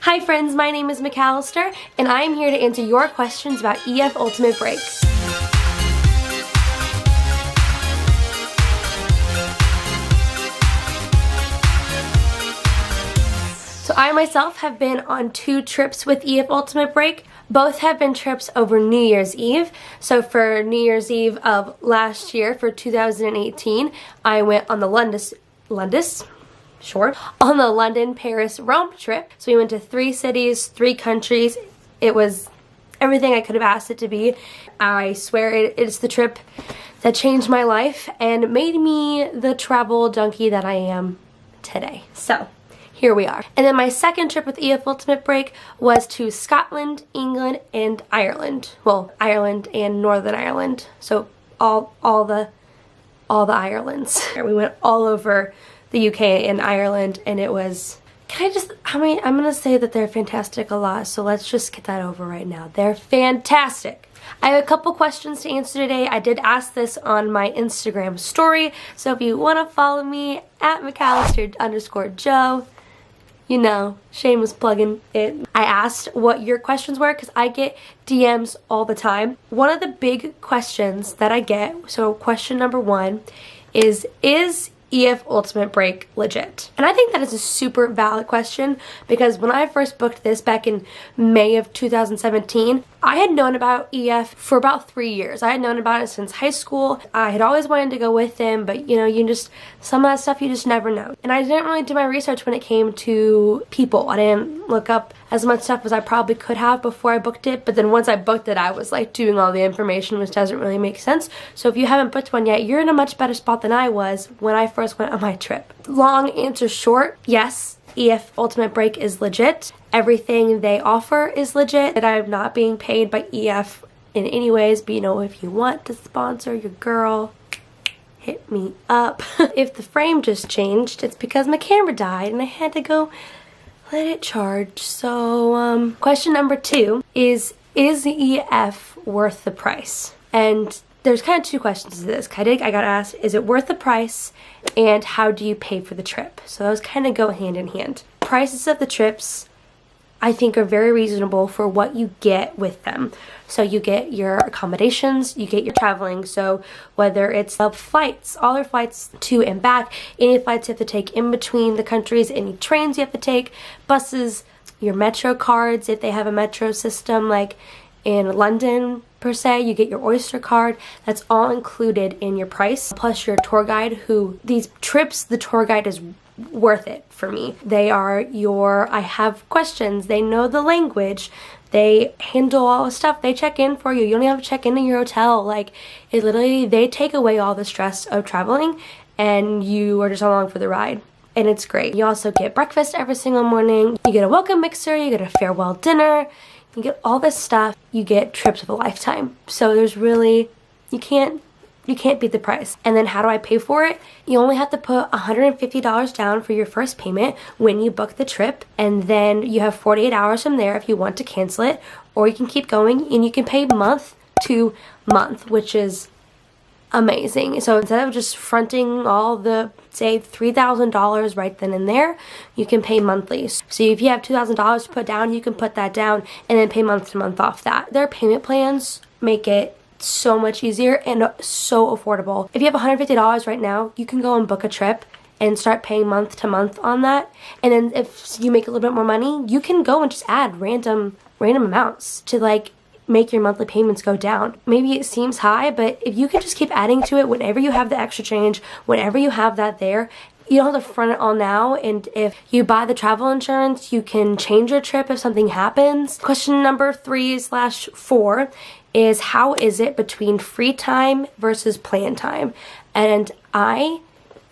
Hi friends, my name is McAllister, and I am here to answer your questions about EF Ultimate Break. So I myself have been on 2 trips with EF Ultimate Break. Both have been trips over New Year's Eve. So for New Year's Eve of last year, for 2018, I went on the on the London, Paris, Rome trip. So we went to 3 cities, 3 countries. It was everything I could have asked it to be. I swear it's the trip that changed my life and made me the travel junkie that I am today. So here we are. And then my second trip with EF Ultimate Break was to Scotland, England, and Ireland. Well, Ireland and Northern Ireland. So all the Irelands. We went all over the UK and Ireland, and it was, I'm gonna say that they're fantastic a lot, so let's just get that over right now. They're fantastic. I have a couple questions to answer today. I did ask this on my Instagram story, so if you want to follow me at McAllister_Joe, you know, shameless plugging it. I asked what your questions were because I get DMs all the time. One of the big questions that I get, so question number 1 is EF Ultimate Break legit? And I think that is a super valid question because when I first booked this back in May of 2017, I had known about EF for about 3 years. I had known about it since high school. I had always wanted to go with them, but you know, some of that stuff you just never know. And I didn't really do my research when it came to people. I didn't look up as much stuff as I probably could have before I booked it, but then once I booked it, I was like doing all the information, which doesn't really make sense. So if you haven't booked one yet, you're in a much better spot than I was when I first went on my trip. Long answer short, yes, EF Ultimate Break is legit. Everything they offer is legit, and I'm not being paid by EF in any ways, but you know, if you want to sponsor your girl, hit me up. If the frame just changed, it's because my camera died and I had to go let it charge. So question number 2 is EF worth the price? And there's kind of 2 questions to this. I got asked, is it worth the price, and how do you pay for the trip? So those kind of go hand in hand. Prices of the trips, I think, are very reasonable for what you get with them. So you get your accommodations, you get your traveling, so whether it's flights, all their flights to and back, any flights you have to take in between the countries, any trains you have to take, buses, your metro cards, if they have a metro system like in London per se, you get your Oyster card. That's all included in your price, plus your tour guide, who these trips, the tour guide is worth it for me. They are I have questions, they know the language, they handle all the stuff, they check in for you. You don't even have to check in your hotel. Like, it literally, they take away all the stress of traveling and you are just along for the ride. And it's great. You also get breakfast every single morning. You get a welcome mixer, you get a farewell dinner, you get all this stuff. You get trips of a lifetime. So there's really, you can't beat the price. And then how do I pay for it? You only have to put $150 down for your first payment when you book the trip, and then you have 48 hours from there if you want to cancel it, or you can keep going and you can pay month to month, which is amazing. So instead of just fronting all the, say, $3,000 right then and there, you can pay monthly. So if you have $2,000 to put down, you can put that down and then pay month to month off that. Their payment plans make it so much easier and so affordable. If you have $150 right now, you can go and book a trip and start paying month to month on that. And then if you make a little bit more money, you can go and just add random amounts to like make your monthly payments go down. Maybe it seems high, but if you can just keep adding to it whenever you have the extra change, whenever you have that there, you don't have to front it all now. And if you buy the travel insurance, you can change your trip if something happens. Question number 3/4 is, how is it between free time versus plan time? And I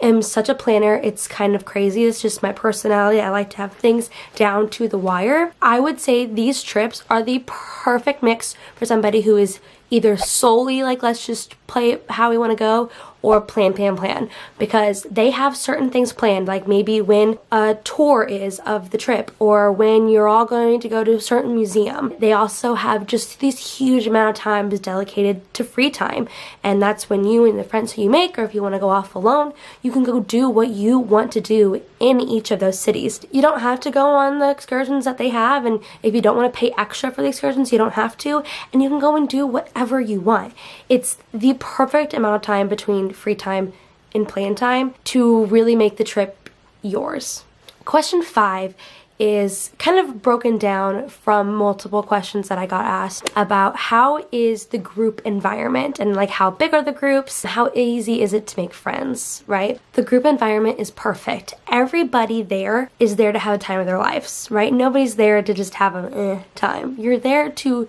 am such a planner, it's kind of crazy. It's just my personality. I like to have things down to the wire. I would say these trips are the perfect mix for somebody who is either solely like let's just play it how we want to go, or plan, because they have certain things planned, like maybe when a tour is of the trip or when you're all going to go to a certain museum. They also have just these huge amount of times dedicated to free time, and that's when you and the friends who you make, or if you want to go off alone, you can go do what you want to do in each of those cities. You don't have to go on the excursions that they have, and if you don't want to pay extra for the excursions, you don't have to, and you can go and do whatever you want. It's the perfect amount of time between free time and plan time to really make the trip yours. Question 5 is kind of broken down from multiple questions that I got asked about how is the group environment, and like how big are the groups, how easy is it to make friends, right? The group environment is perfect. Everybody there is there to have a time of their lives, right? Nobody's there to just have a time. You're there to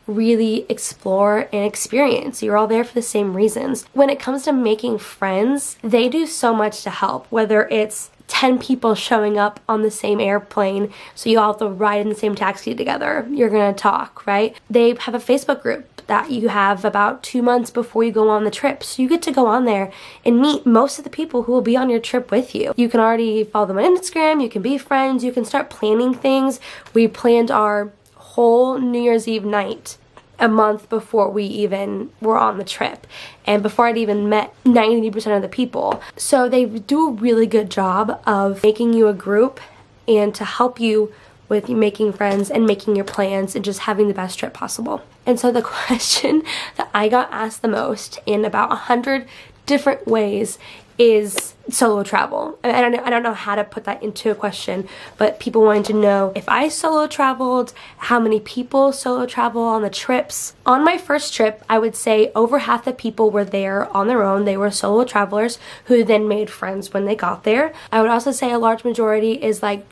really explore and experience. You're all there for the same reasons. When it comes to making friends, they do so much to help, whether it's 10 people showing up on the same airplane so you all have to ride in the same taxi together. You're gonna talk, right? They have a Facebook group that you have about 2 months before you go on the trip. So you get to go on there and meet most of the people who will be on your trip with you. You can already follow them on Instagram, you can be friends, you can start planning things. We planned our whole New Year's Eve night a month before we even were on the trip, and before I'd even met 90% of the people. So they do a really good job of making you a group and to help you with making friends and making your plans and just having the best trip possible. And so the question that I got asked the most in about 100 different ways is solo travel. I don't know how to put that into a question, but people wanted to know if I solo traveled, how many people solo travel on the trips. On my first trip, I would say over half the people were there on their own. They were solo travelers who then made friends when they got there. I would also say a large majority is like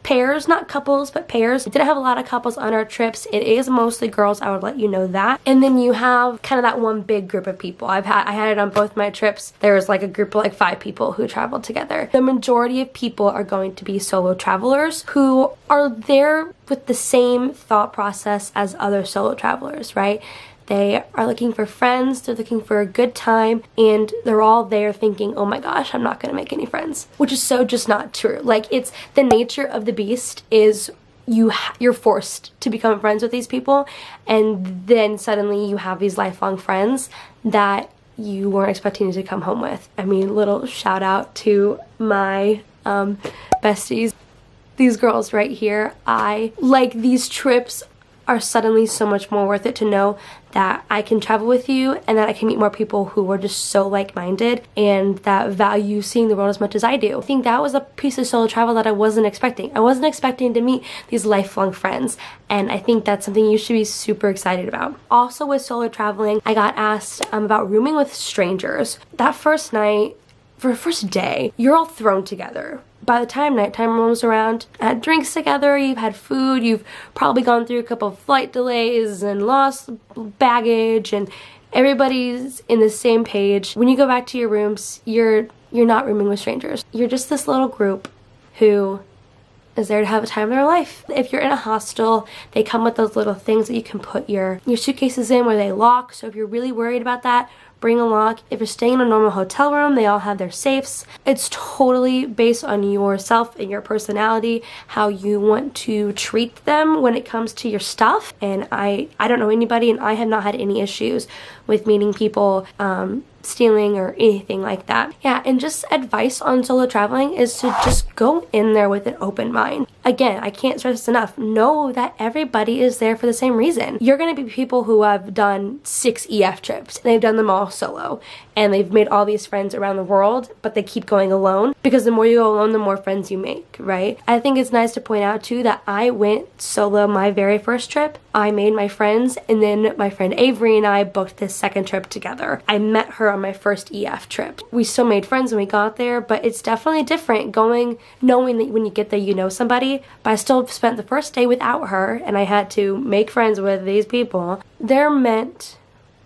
pairs, not couples, but pairs. We didn't have a lot of couples on our trips. It is mostly girls, I would let you know that. And then you have kind of that one big group of people. I had it on both my trips. There was like a group of like 5 people who traveled together. The majority of people are going to be solo travelers who are there with the same thought process as other solo travelers, right? They are looking for friends, they're looking for a good time, and they're all there thinking, oh my gosh, I'm not gonna make any friends. Which is so just not true. Like, it's the nature of the beast is you're forced to become friends with these people, and then suddenly you have these lifelong friends that you weren't expecting to come home with. I mean, little shout out to my besties. These girls right here, these trips are suddenly so much more worth it to know that I can travel with you and that I can meet more people who are just so like-minded and that value seeing the world as much as I do. I think that was a piece of solo travel that I wasn't expecting. I wasn't expecting to meet these lifelong friends, and I think that's something you should be super excited about. Also with solo traveling, I got asked about rooming with strangers. That first night, for the first day, you're all thrown together. By the time nighttime rolls around, had drinks together, you've had food, you've probably gone through a couple of flight delays and lost baggage, and everybody's in the same page. When you go back to your rooms, you're not rooming with strangers. You're just this little group who is there to have a time of their life. If you're in a hostel, they come with those little things that you can put your suitcases in where they lock, so if you're really worried about that, bring a lock. If you're staying in a normal hotel room, they all have their safes. It's totally based on yourself and your personality, how you want to treat them when it comes to your stuff. And I don't know anybody, and I have not had any issues with meeting people stealing or anything like that. Yeah, and just advice on solo traveling is to just go in there with an open mind. Again, I can't stress this enough. Know that everybody is there for the same reason. You're going to be people who have done 6 EF trips, and they've done them all solo, and they've made all these friends around the world, but they keep going alone, because the more you go alone, the more friends you make, right? I think it's nice to point out too that I went solo my very first trip. I made my friends, and then my friend Avery and I booked this second trip together. I met her on my first EF trip. We still made friends when we got there, but it's definitely different knowing that when you get there you know somebody. But I still spent the first day without her, and I had to make friends with these people. They're meant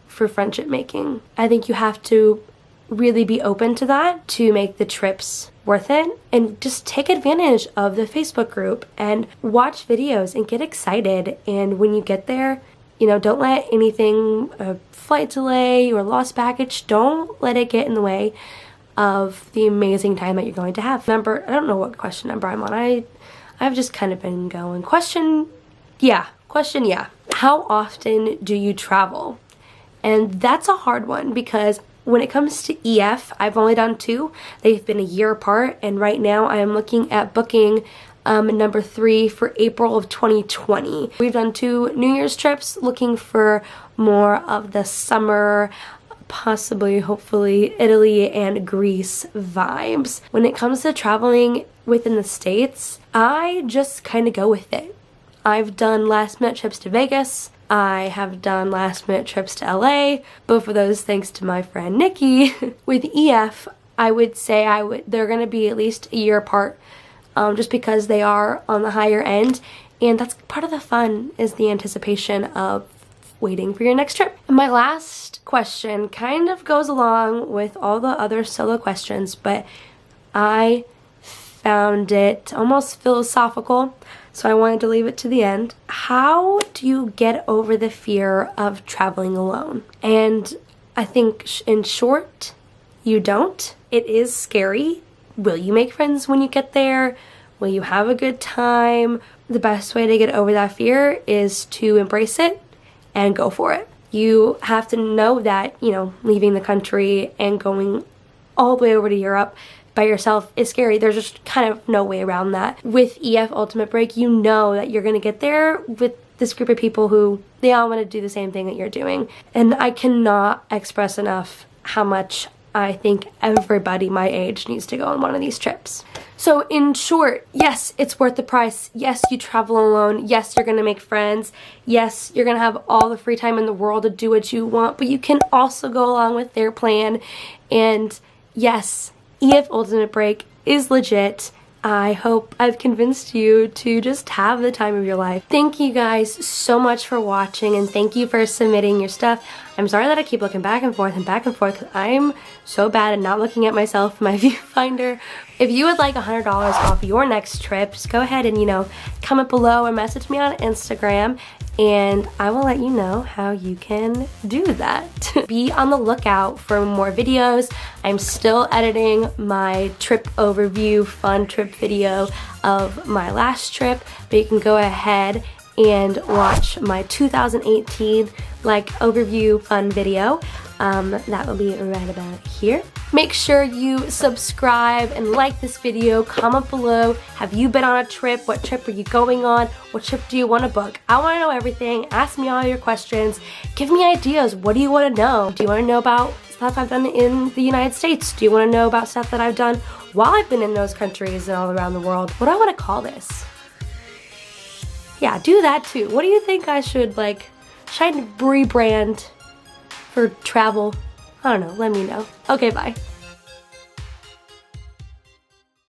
for friendship making. I think you have to really be open to that to make the trips worth it, and just take advantage of the Facebook group and watch videos and get excited, and when you get there, You know, don't let anything, a flight delay or lost baggage, don't let it get in the way of the amazing time that you're going to have. Number, I don't know what question number I'm on. I've just kind of been going. Question, yeah. How often do you travel? And that's a hard one because when it comes to EF, I've only done 2. They've been a year apart, and right now I am looking at booking number 3 for April of 2020. We've done 2 New Year's trips, looking for more of the summer, possibly, hopefully, Italy and Greece vibes. When it comes to traveling within the States, I just kind of go with it. I've done last minute trips to Vegas. I have done last minute trips to LA, both of those thanks to my friend Nikki. With EF, I would say they're going to be at least a year apart, just because they are on the higher end, and that's part of the fun, is the anticipation of waiting for your next trip. And my last question kind of goes along with all the other solo questions, but I found it almost philosophical, so I wanted to leave it to the end. How do you get over the fear of traveling alone? And I think in short, you don't. It is scary. Will you make friends when you get there? Will you have a good time? The best way to get over that fear is to embrace it and go for it. You have to know that, you know, leaving the country and going all the way over to Europe by yourself is scary. There's just kind of no way around that. With EF Ultimate Break, you know that you're gonna get there with this group of people who they all want to do the same thing that you're doing. And I cannot express enough how much I think everybody my age needs to go on one of these trips. So in short, yes, it's worth the price. Yes, you travel alone. Yes, you're gonna make friends. Yes, you're gonna have all the free time in the world to do what you want, but you can also go along with their plan. And yes, EF Ultimate Break is legit. I hope I've convinced you to just have the time of your life. Thank you guys so much for watching, and thank you for submitting your stuff. I'm sorry that I keep looking back and forth because I'm so bad at not looking at myself in my viewfinder. If you would like $100 off your next trip, just go ahead and, you know, comment below or message me on Instagram, and I will let you know how you can do that. Be on the lookout for more videos. I'm still editing my trip overview, fun trip video of my last trip, but you can go ahead and watch my 2018 like overview fun video. That will be right about here. Make sure you subscribe and like this video. Comment below, have you been on a trip? What trip are you going on? What trip do you want to book? I want to know everything. Ask me all your questions. Give me ideas. What do you want to know? Do you want to know about stuff I've done in the United States? Do you want to know about stuff that I've done while I've been in those countries and all around the world? What do I want to call this? Yeah, do that too. What do you think I should, like, should I rebrand for travel? I don't know, let me know. Okay, bye.